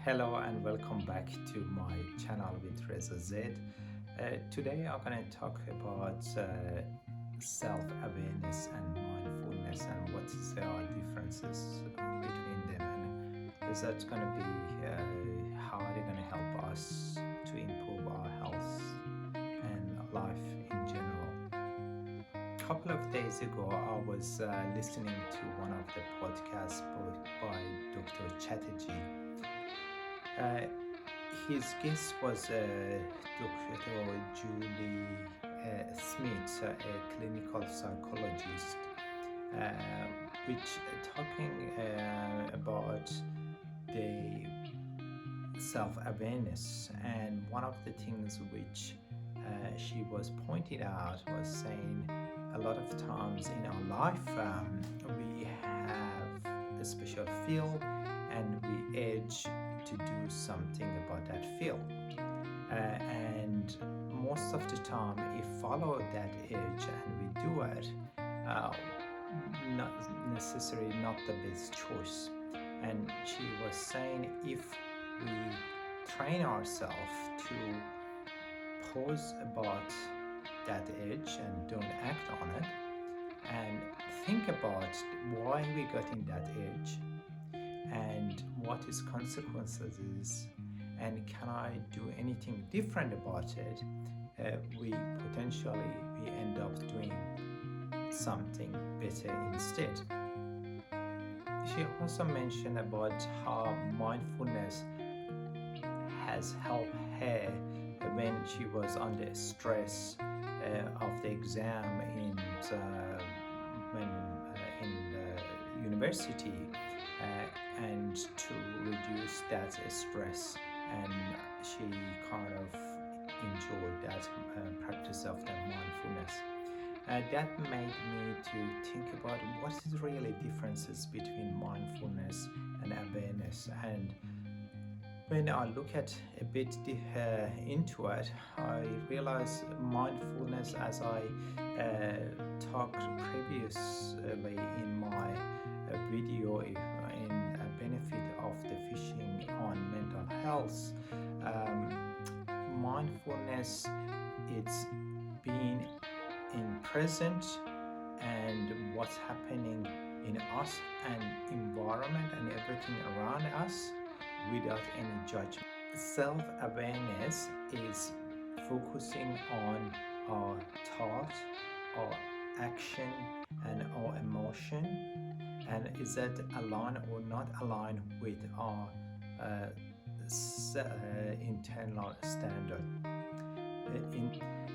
Hello and welcome back to my channel with Reza Z. Today I'm going to talk about self-awareness and mindfulness and what there are differences between them, and is that going to be how they're going to help us to improve our health and life in general. A couple of days ago I was listening to one of the podcasts by Dr. Chatterjee. His guest was Dr. Julie Smith, a clinical psychologist, which talking about the self-awareness. And one of the things which she was pointed out was saying a lot of times in our life we have a special field and we urge to do something about that field, and most of the time we follow that urge and we do it, not necessarily not the best choice. And she was saying if we train ourselves to pause about that urge and don't act on it and think about why we got in that urge and what its consequences is, and can I do anything different about it, we end up doing something better instead. She also mentioned about how mindfulness has helped her when she was under stress of the exam in university, and to reduce that stress, and she kind of enjoyed that practice of the mindfulness. That made me to think about what is really differences between mindfulness and awareness. And when I look at a bit into it, I realize mindfulness, as I talked previously in my video in benefit of the fishing on mental health. Mindfulness, it's being in present and what's happening in us and environment and everything around us without any judgment. Self-awareness is focusing on our thought, our action, and our emotion, and is that aligned or not aligned with our internal standard.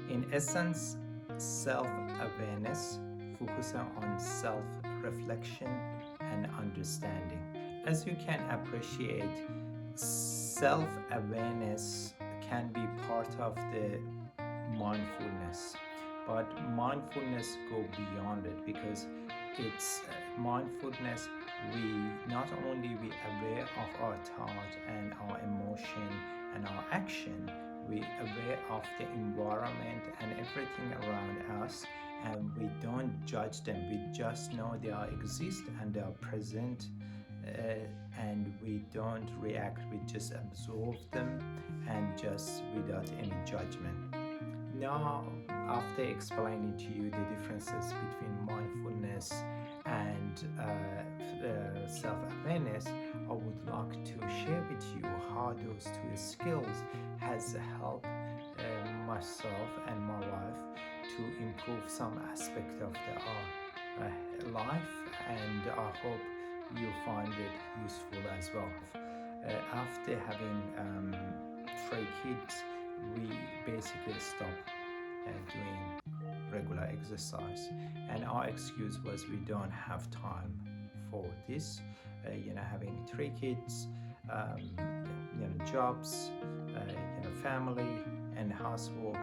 In essence, self-awareness focuses on self-reflection and understanding. As you can appreciate, self-awareness can be part of the mindfulness, but mindfulness go beyond it, because it's mindfulness, we not only be aware of our thought and our emotion and our action, we aware of the environment and everything around us, and we don't judge them, we just know they are exist and they are present, and we don't react, we just absorb them and just without any judgment. Now, after explaining to you the differences between mindfulness and self-awareness, I would like to share with you how those two skills has helped myself and my wife to improve some aspect of our life, and I hope you find it useful as well. After having 3 kids, we basically stopped doing regular exercise, and our excuse was we don't have time for this. Having 3 kids, jobs, family and housework,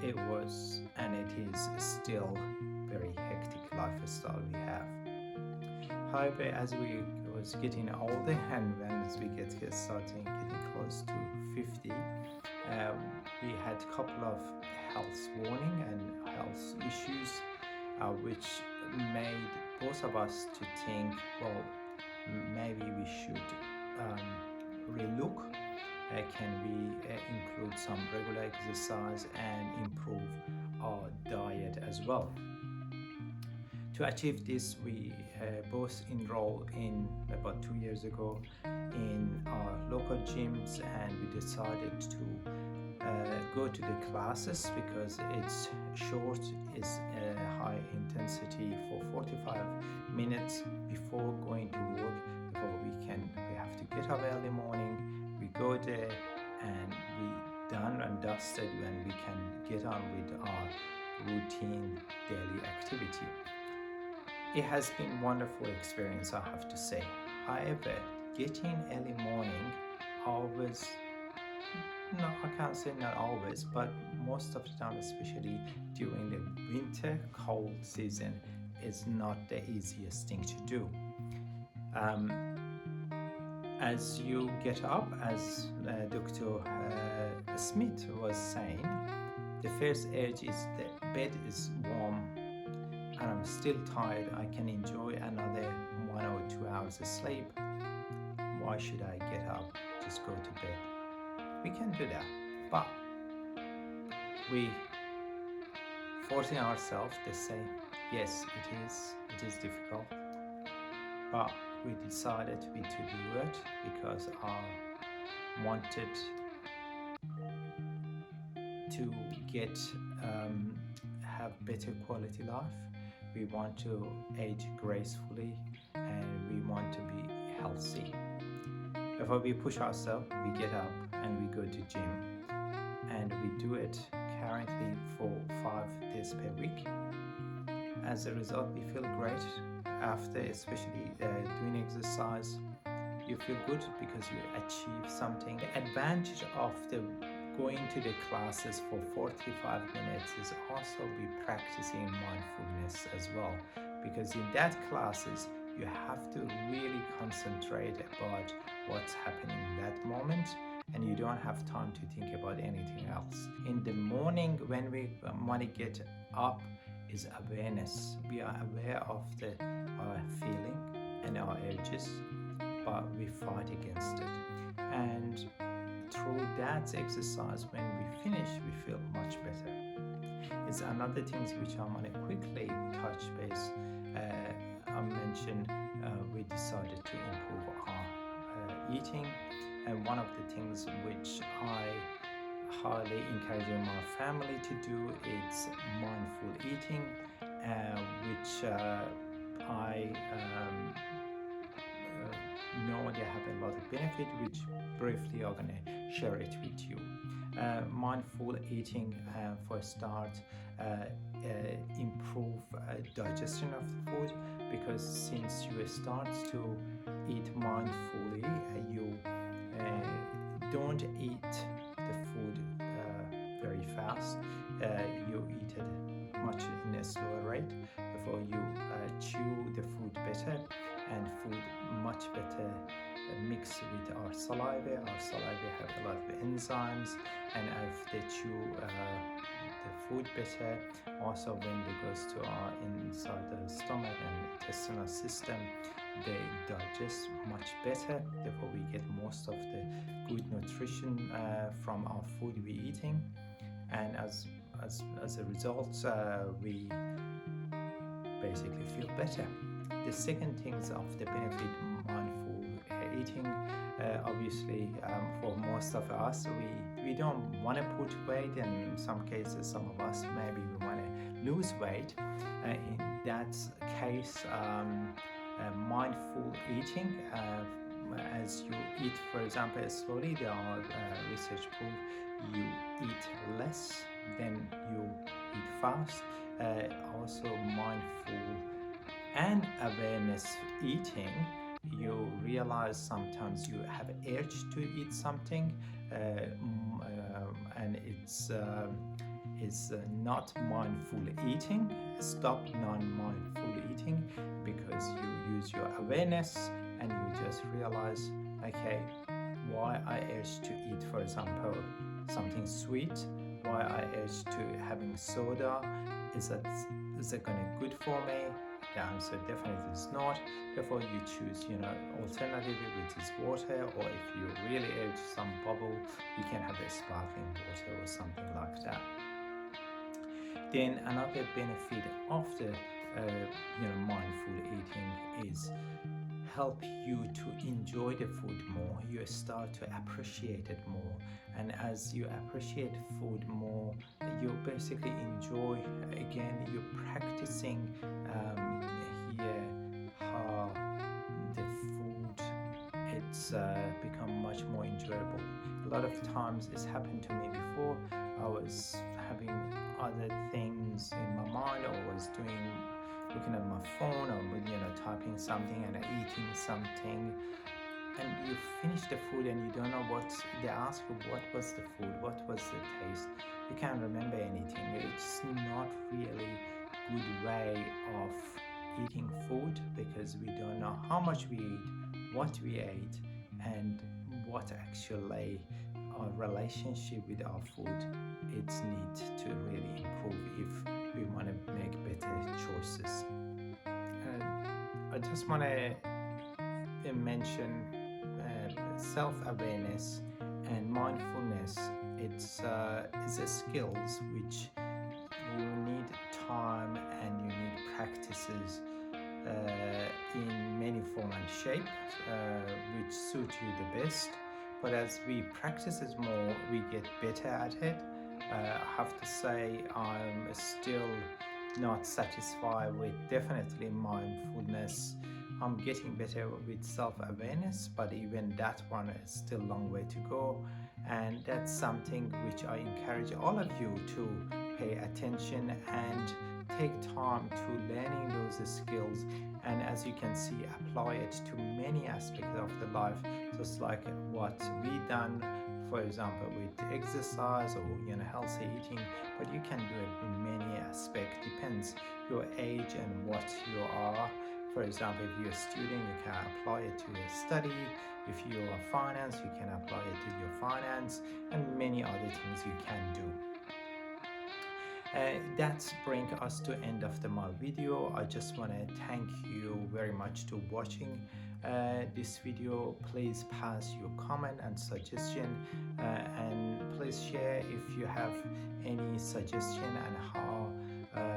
it was and it is still very hectic lifestyle we have. However, as we was getting older and as we getting close to 50, we had a couple of health warning and health issues, which made both of us to think, well, maybe we should relook? Can we include some regular exercise and improve our diet as well? To achieve this, we both enrolled in about 2 years ago in our local gyms, and we decided to go to the classes because it's short, it's high intensity for 45 minutes before going to work. Before we have to get up early morning, we go there and we done and dusted when we can get on with our routine daily activity. It has been a wonderful experience, I have to say. However, getting early morning always, no, I can't say not always, but most of the time, especially during the winter cold season, is not the easiest thing to do. As you get up, as Dr. Smith was saying, the first urge is the bed is warm and I'm still tired. I can enjoy another 1 or 2 hours of sleep. Why should I get up? Just go to bed. We can do that, but we forcing ourselves to say, yes, it is difficult, but we decided to do it because I wanted to get have better quality life. We want to age gracefully and we want to be healthy. Before we push ourselves, we get up and we go to gym, and we do it currently for 5 days per week. As a result, we feel great after, especially doing exercise. You feel good because you achieve something. The advantage of the going to the classes for 45 minutes is also be practicing mindfulness as well, because in that classes you have to really concentrate about what's happening in that moment, and you don't have time to think about anything else. In the morning, when we want to get up, is awareness. We are aware of our feeling and our urges, but we fight against it. And through that exercise, when we finish, we feel much better. It's another things which I want to quickly touch base. I mentioned we decided to improve our eating, and one of the things which I highly encouraging my family to do is mindful eating, which I know they have a lot of benefit, which briefly I'm going to share it with you. Mindful eating, for a start, improve digestion of the food, because since you start to eat mindfully, you don't eat the food very fast. You eat it much in a slower rate. Therefore, you chew the food better, and food much better mix with our saliva. Our saliva have a lot of enzymes, and if they chew the food better, also when it goes to our inside the stomach and intestinal system, they digest much better. Therefore, we get most of the good nutrition from our food we're eating, and as a result, we basically feel better. The second things of the benefit mindful eating, obviously, for most of us, we don't want to put weight, and in some cases, some of us maybe we want to lose weight. In that case, mindful eating, as you eat, for example, slowly, there are research proof you eat less than you eat fast. Also mindful and awareness eating, you realize sometimes you have an urge to eat something, and it's not mindful eating. Stop non-mindful eating, because you use your awareness and you just realize, okay, why I urge to eat, for example, something sweet, why I urge to having soda, is it going to good for me? the answer definitely is not. Therefore, you choose, alternatively, which is water, or if you really urge some bubble, you can have a sparkling water or something like that. Then another benefit of the mindful eating is help you to enjoy the food more. You start to appreciate it more, and as you appreciate food more, you basically enjoy. Again, you're practicing here how the food it's become much more enjoyable. A lot of times it's happened to me before. I was having other things in my mind, or was looking at my phone, or typing something and eating something, and you finish the food and you don't know what they ask you. What was the food? What was the taste? You can't remember anything. It's not really good way of eating food, because we don't know how much we eat, what we ate, and what actually our relationship with our food it's need to really improve if we want to make better choices. I just want to mention self-awareness and mindfulness. It's a skills which you need time and you need practices in many form and shape which suit you the best. But as we practice it more, we get better at it. I have to say I'm still not satisfied with definitely mindfulness. I'm getting better with self-awareness, but even that one is still a long way to go. And that's something which I encourage all of you to pay attention and take time to learning those skills, and as you can see, apply it to many aspects of the life, just like what we done, for example, with exercise or healthy eating. But you can do it in many aspects, depends your age and what you are. For example, if you're a student, you can apply it to your study. If you're finance, you can apply it to your finance, and many other things you can do. That's bring us to end of my video. I just want to thank you very much to watching this video. Please pass your comment and suggestion, and please share if you have any suggestion and how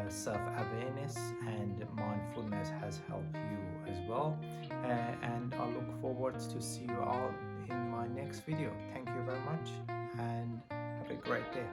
self-awareness and mindfulness has helped you as well. And I look forward to see you all in my next video. Thank you very much and have a great day.